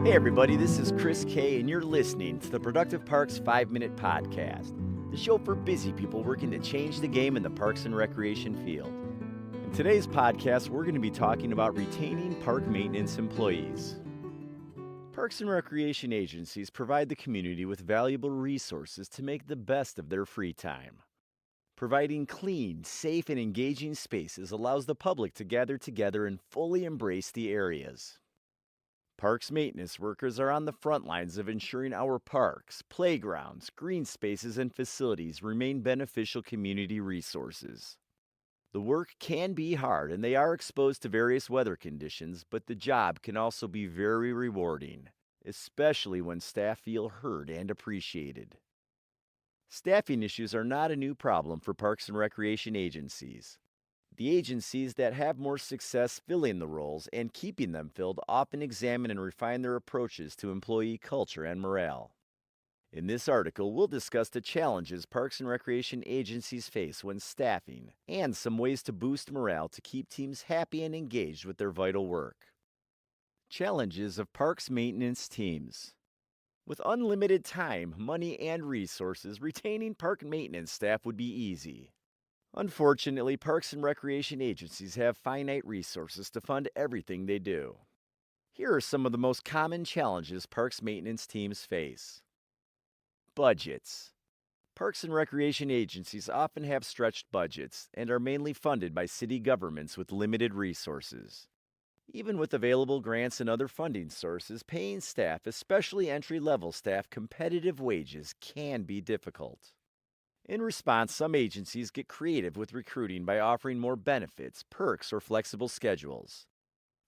Hey, everybody, this is Chris K, and you're listening to the Productive Parks 5-Minute Podcast, the show for busy people working to change the game in the parks and recreation field. In today's podcast, we're going to be talking about retaining park maintenance employees. Parks and recreation agencies provide the community with valuable resources to make the best of their free time. Providing clean, safe, and engaging spaces allows the public to gather together and fully embrace the areas. Parks maintenance workers are on the front lines of ensuring our parks, playgrounds, green spaces, and facilities remain beneficial community resources. The work can be hard and they are exposed to various weather conditions, but the job can also be very rewarding, especially when staff feel heard and appreciated. Staffing issues are not a new problem for parks and recreation agencies. The agencies that have more success filling the roles and keeping them filled often examine and refine their approaches to employee culture and morale. In this article, we'll discuss the challenges parks and recreation agencies face when staffing and some ways to boost morale to keep teams happy and engaged with their vital work. Challenges of parks maintenance teams. With unlimited time, money, and resources, retaining park maintenance staff would be easy. Unfortunately, parks and recreation agencies have finite resources to fund everything they do. Here are some of the most common challenges parks maintenance teams face. Budgets. Parks and recreation agencies often have stretched budgets and are mainly funded by city governments with limited resources. Even with available grants and other funding sources, paying staff, especially entry-level staff, competitive wages can be difficult. In response, some agencies get creative with recruiting by offering more benefits, perks, or flexible schedules.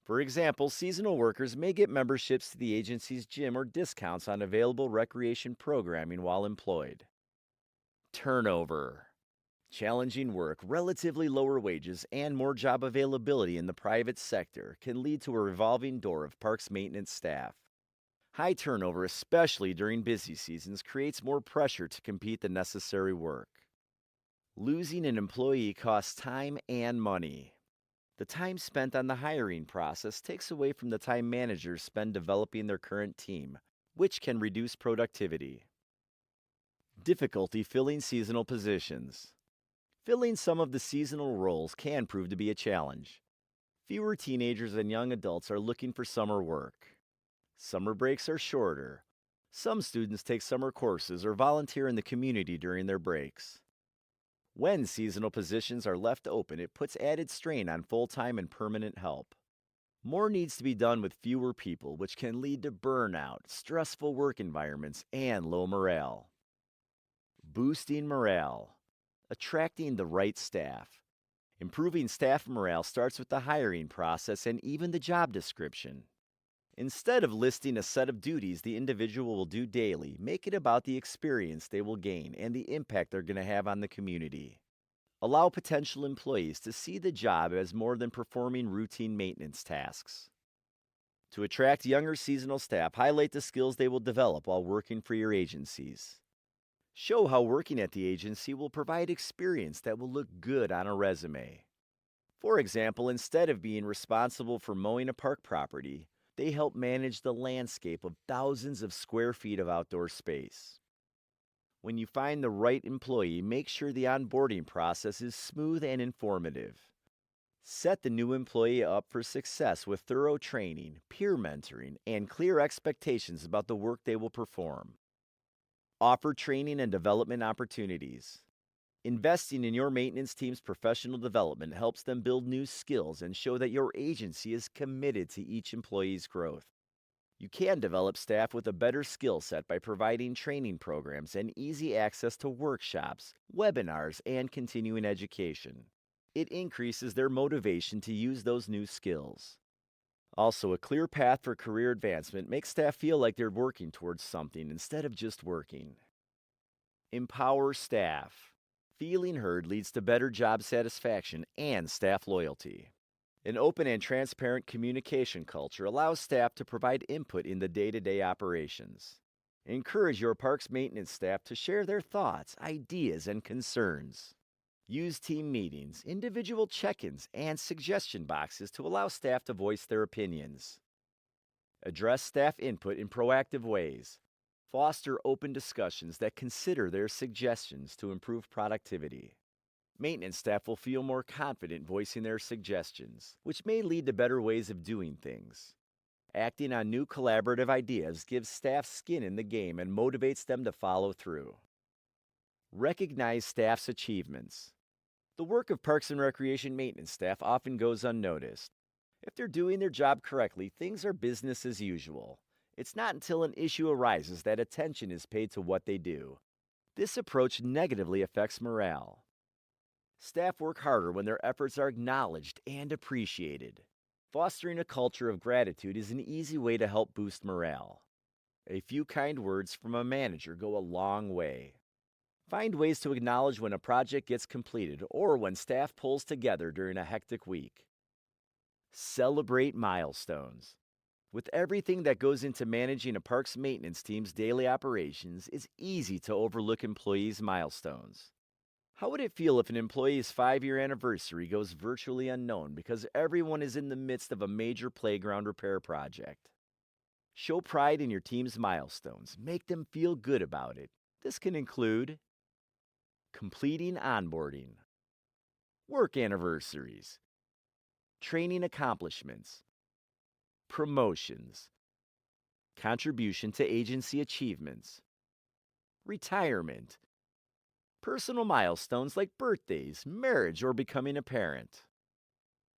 For example, seasonal workers may get memberships to the agency's gym or discounts on available recreation programming while employed. Turnover. Challenging work, relatively lower wages, and more job availability in the private sector can lead to a revolving door of parks maintenance staff. High turnover, especially during busy seasons, creates more pressure to complete the necessary work. Losing an employee costs time and money. The time spent on the hiring process takes away from the time managers spend developing their current team, which can reduce productivity. Difficulty filling seasonal positions. Filling some of the seasonal roles can prove to be a challenge. Fewer teenagers and young adults are looking for summer work. Summer breaks are shorter. Some students take summer courses or volunteer in the community during their breaks. When seasonal positions are left open, it puts added strain on full-time and permanent help. More needs to be done with fewer people, which can lead to burnout, stressful work environments, and low morale. Boosting morale. Attracting the right staff. Improving staff morale starts with the hiring process and even the job description. Instead of listing a set of duties the individual will do daily, make it about the experience they will gain and the impact they're going to have on the community. Allow potential employees to see the job as more than performing routine maintenance tasks. To attract younger seasonal staff, highlight the skills they will develop while working for your agencies. Show how working at the agency will provide experience that will look good on a resume. For example, instead of being responsible for mowing a park property, they help manage the landscape of thousands of square feet of outdoor space. When you find the right employee, make sure the onboarding process is smooth and informative. Set the new employee up for success with thorough training, peer mentoring, and clear expectations about the work they will perform. Offer training and development opportunities. Investing in your maintenance team's professional development helps them build new skills and show that your agency is committed to each employee's growth. You can develop staff with a better skill set by providing training programs and easy access to workshops, webinars, and continuing education. It increases their motivation to use those new skills. Also, a clear path for career advancement makes staff feel like they're working towards something instead of just working. Empower staff. Feeling heard leads to better job satisfaction and staff loyalty. An open and transparent communication culture allows staff to provide input in the day-to-day operations. Encourage your parks maintenance staff to share their thoughts, ideas, and concerns. Use team meetings, individual check-ins, and suggestion boxes to allow staff to voice their opinions. Address staff input in proactive ways. Foster open discussions that consider their suggestions to improve productivity. Maintenance staff will feel more confident voicing their suggestions, which may lead to better ways of doing things. Acting on new collaborative ideas gives staff skin in the game and motivates them to follow through. Recognize staff's achievements. The work of Parks and Recreation maintenance staff often goes unnoticed. If they're doing their job correctly, things are business as usual. It's not until an issue arises that attention is paid to what they do. This approach negatively affects morale. Staff work harder when their efforts are acknowledged and appreciated. Fostering a culture of gratitude is an easy way to help boost morale. A few kind words from a manager go a long way. Find ways to acknowledge when a project gets completed or when staff pulls together during a hectic week. Celebrate milestones. With everything that goes into managing a parks maintenance team's daily operations, it's easy to overlook employees' milestones. How would it feel if an employee's 5-year anniversary goes virtually unknown because everyone is in the midst of a major playground repair project? Show pride in your team's milestones. Make them feel good about it. This can include completing onboarding, work anniversaries, training accomplishments, promotions, contribution to agency achievements, retirement, personal milestones like birthdays, marriage, or becoming a parent.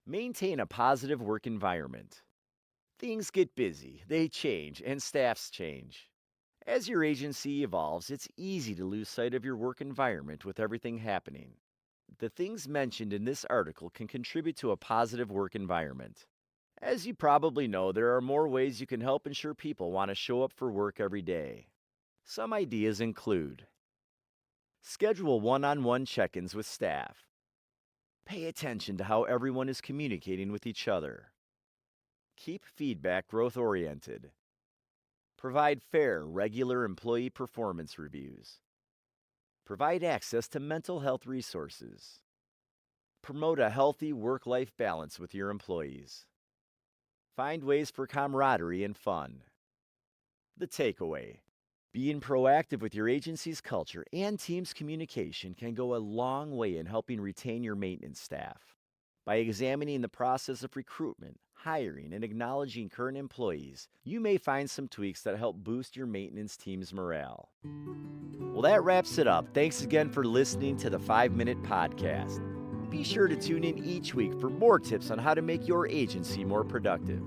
Maintain a positive work environment. Things get busy, they change, and staffs change. As your agency evolves, it's easy to lose sight of your work environment with everything happening. The things mentioned in this article can contribute to a positive work environment. As you probably know, there are more ways you can help ensure people want to show up for work every day. Some ideas include: schedule one-on-one check-ins with staff. Pay attention to how everyone is communicating with each other. Keep feedback growth-oriented. Provide fair, regular employee performance reviews. Provide access to mental health resources. Promote a healthy work-life balance with your employees. Find ways for camaraderie and fun. The takeaway: being proactive with your agency's culture and team's communication can go a long way in helping retain your maintenance staff. By examining the process of recruitment, hiring, and acknowledging current employees, you may find some tweaks that help boost your maintenance team's morale. Well, that wraps it up. Thanks again for listening to the 5-Minute Podcast. Be sure to tune in each week for more tips on how to make your agency more productive.